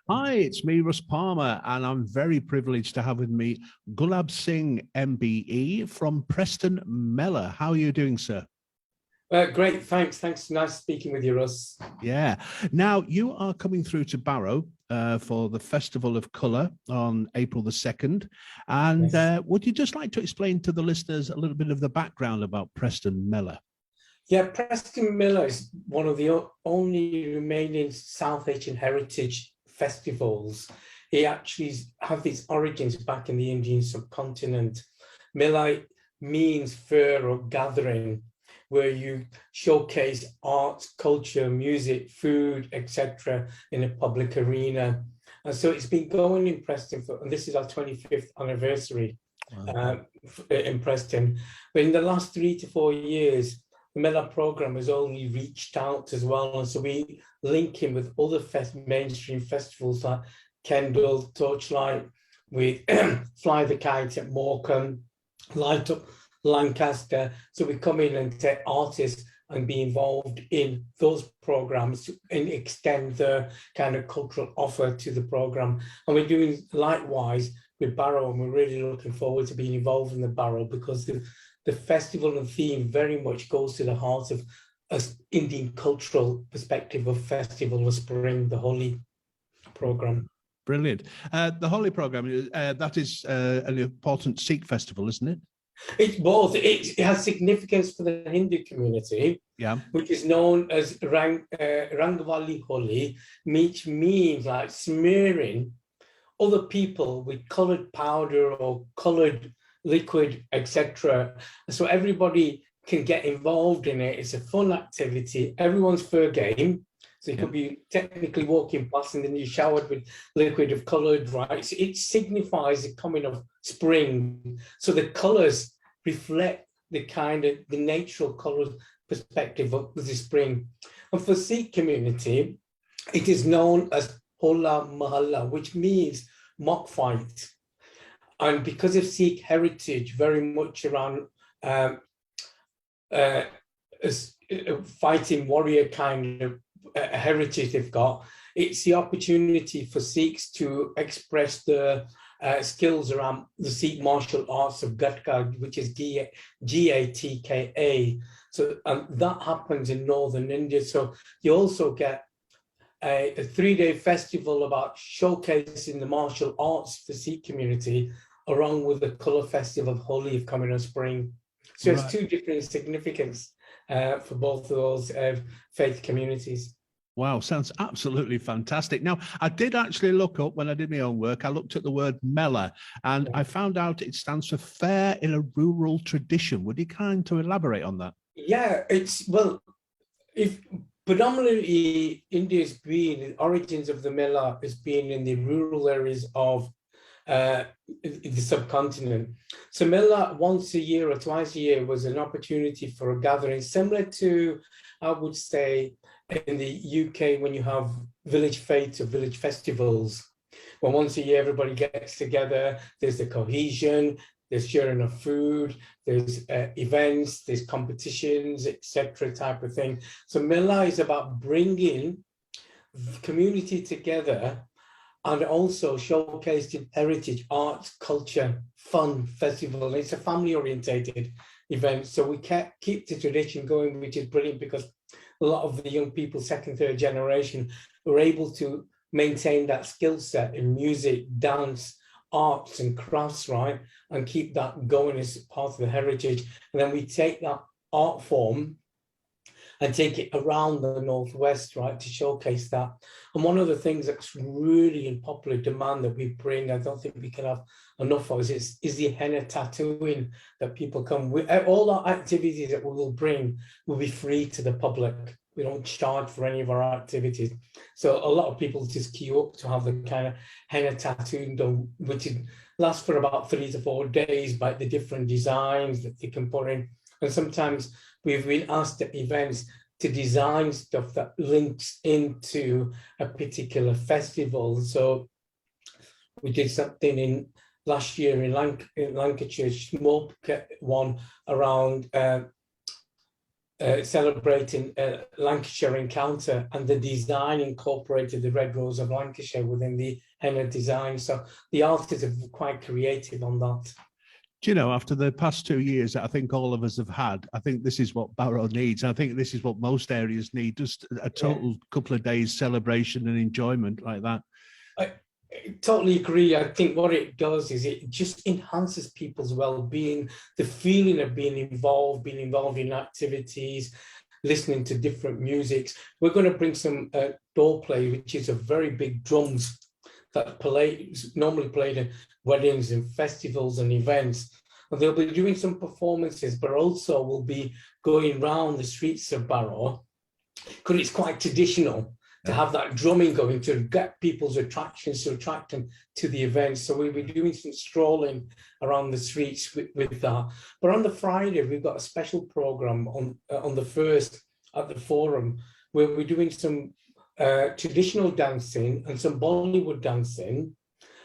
Hi, it's me, Russ Palmer, and I'm very privileged to have with me Gulab Singh, MBE from Preston Mellor. How are you doing, sir? Great, thanks. Nice speaking with you, Russ. Yeah. Now, you are coming through to Barrow for the Festival of Colour on April the 2nd. And Yes. would you just like to explain to the listeners a little bit of the background about Preston Mellor? Yeah, Preston Mellor is one of the only remaining South Asian heritage festivals. It actually has its origins back in the Indian subcontinent. Mellor means fair or gathering, where you showcase art, culture, music, food, etc. in a public arena. And so it's been going in Preston and this is our 25th anniversary. Wow. In Preston. But in the last 3 to 4 years, the Mellor program has only reached out as well. And so we link in with other mainstream festivals like Kendal, Torchlight, with Fly the Kite at Morecambe, Light Up Lancaster. So we come in and take artists and be involved in those programs and extend the kind of cultural offer to the program. And we're doing likewise with Barrow, and we're really looking forward to being involved in the Barrow because the festival and theme very much goes to the heart of an Indian cultural perspective of Festival of Spring, the Holi program. Brilliant. The Holi program, that is an important Sikh festival, isn't it? It's both. It has significance for the Hindu community, yeah, which is known as Rangwali Holi, which means like smearing other people with colored powder or colored liquid, etc. So everybody can get involved in it. It's a fun activity. Everyone's fair game. So you could be technically walking past and then you're showered with liquid of colored, right? So it signifies the coming of spring. So the colors reflect the kind of the natural color perspective of the spring. And for Sikh community, it is known as Hola Mahalla, which means mock fight. And because of Sikh heritage, very much around fighting warrior kind of heritage they've got, it's the opportunity for Sikhs to express the skills around the Sikh martial arts of Gatka, which is Gatka. So that happens in northern India. So you also get a 3-day festival about showcasing the martial arts for Sikh community, along with the colour festival of Holi of coming in spring. So it's two different significance for both of those faith communities. Wow, sounds absolutely fantastic. Now, I did actually look up when I did my own work. I looked at the word Mellor, and I found out it stands for fair in a rural tradition. Would you kind to elaborate on that? Yeah, if predominantly India's been, the origins of the Mellor has been in the rural areas of the subcontinent. So Mellor once a year or twice a year was an opportunity for a gathering similar to, I would say, in the UK when you have village fetes or village festivals. Well, once a year everybody gets together, there's the cohesion, there's sharing of food, there's events, there's competitions, etc. type of thing. So Mellor is about bringing the community together and also showcasing heritage, arts, culture, fun festival. It's a family-orientated event. So we keep the tradition going, which is brilliant because a lot of the young people, second, third generation, were able to maintain that skill set in music, dance, arts and crafts, right? And keep that going as part of the heritage. And then we take that art form and take it around the Northwest, right, to showcase that. And one of the things that's really in popular demand that we bring, I don't think we can have enough of, is the henna tattooing that people come with. All our activities that we will bring will be free to the public. We don't charge for any of our activities. So a lot of people just queue up to have the kind of henna tattooing done, which lasts for about 3 to 4 days by the different designs that they can put in. And sometimes we've been asked at events to design stuff that links into a particular festival. So we did something last year in Lancashire, small one around celebrating Lancashire Encounter, and the design incorporated the Red Rose of Lancashire within the henna design. So the artists are quite creative on that. Do you know, after the past 2 years that I think all of us have had, I think this is what Barrow needs. I think this is what most areas need, just a total couple of days celebration and enjoyment like that. I totally agree. I think what it does is it just enhances people's well-being, the feeling of being involved in activities, listening to different musics. We're going to bring some door play, which is a very big drums that normally played in weddings and festivals and events. And they'll be doing some performances, but also will be going around the streets of Barrow, because it's quite traditional to have that drumming going to get people's attractions, to attract them to the events. So we'll be doing some strolling around the streets with that. But on the Friday, we've got a special program on the first at the Forum, where we're doing some traditional dancing and some Bollywood dancing,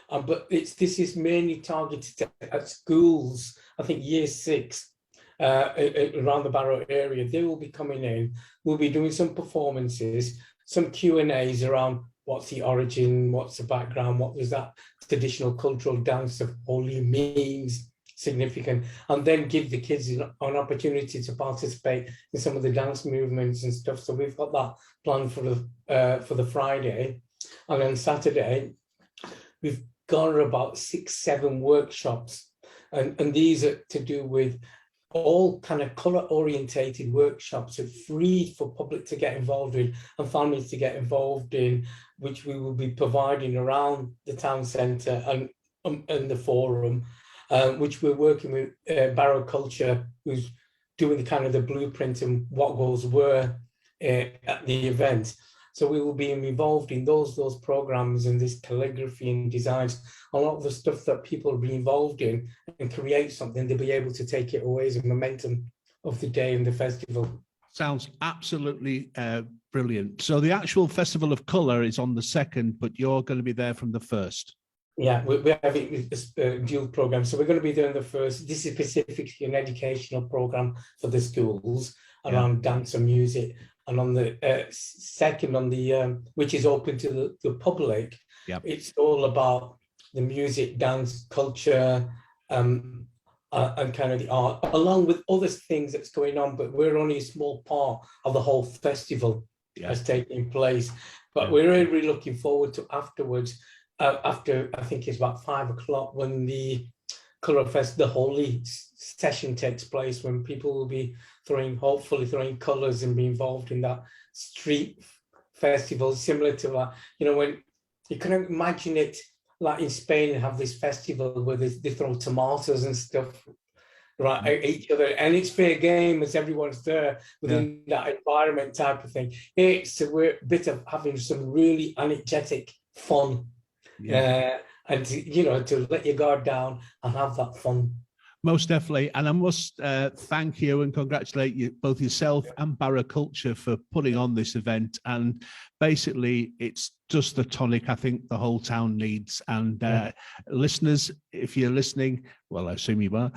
but this is mainly targeted at schools. I think year 6 around the Barrow area. They will be coming in. We'll be doing some performances, some Q&As around what's the origin, what's the background, what was that traditional cultural dance of Holi means, significant, and then give the kids an opportunity to participate in some of the dance movements and stuff. So we've got that planned for the Friday. And on Saturday, we've got about 6-7 workshops, and these are to do with all kind of colour orientated workshops, are free for public to get involved in and families to get involved in, which we will be providing around the town centre and the Forum, which we're working with Barra Culture, who's doing the kind of the blueprint and what goes where at the event. So we will be involved in those programs and this calligraphy and designs, a lot of the stuff that people will be involved in, and create something. They'll be able to take it away as a momentum of the day and the festival. Sounds absolutely brilliant. So the actual Festival of Colour is on the 2nd, but you're going to be there from the 1st. Yeah, we're having a dual program. So we're going to be there on the 1st. This is specifically an educational program for the schools around dance and music. And on the 2nd, on the which is open to the public, it's all about the music, dance, culture, and kind of the art, along with other things that's going on. But we're only a small part of the whole festival that's taking place. But we're really looking forward to afterwards. After I think it's about 5 o'clock, when the Colour Fest, the Holi session takes place, when people will be hopefully throwing colours and be involved in that street festival, similar to that. You know, when you can imagine it like in Spain, have this festival where they throw tomatoes and stuff right at each other, and it's fair game as everyone's there within that environment type of thing. It's a bit of having some really energetic fun. And to let your guard down and have that fun. Most definitely. And I must thank you and congratulate you, both yourself and Barra Culture, for putting on this event. And basically, it's just the tonic I think the whole town needs. And listeners, if you're listening, well, I assume you are,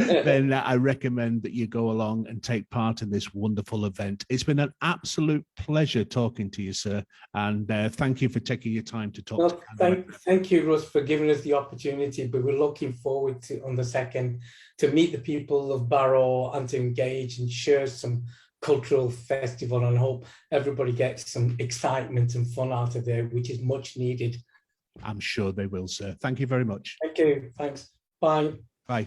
then I recommend that you go along and take part in this wonderful event. It's been an absolute pleasure talking to you, sir. And thank you for taking your time to talk. Thank you, Russ, for giving us the opportunity. But we're looking forward to, on the 2nd, to meet the people of Barrow and to engage and share some cultural festival, and hope everybody gets some excitement and fun out of there, which is much needed. I'm sure they will, sir. Thank you very much. Thank you. Thanks. Bye. Bye.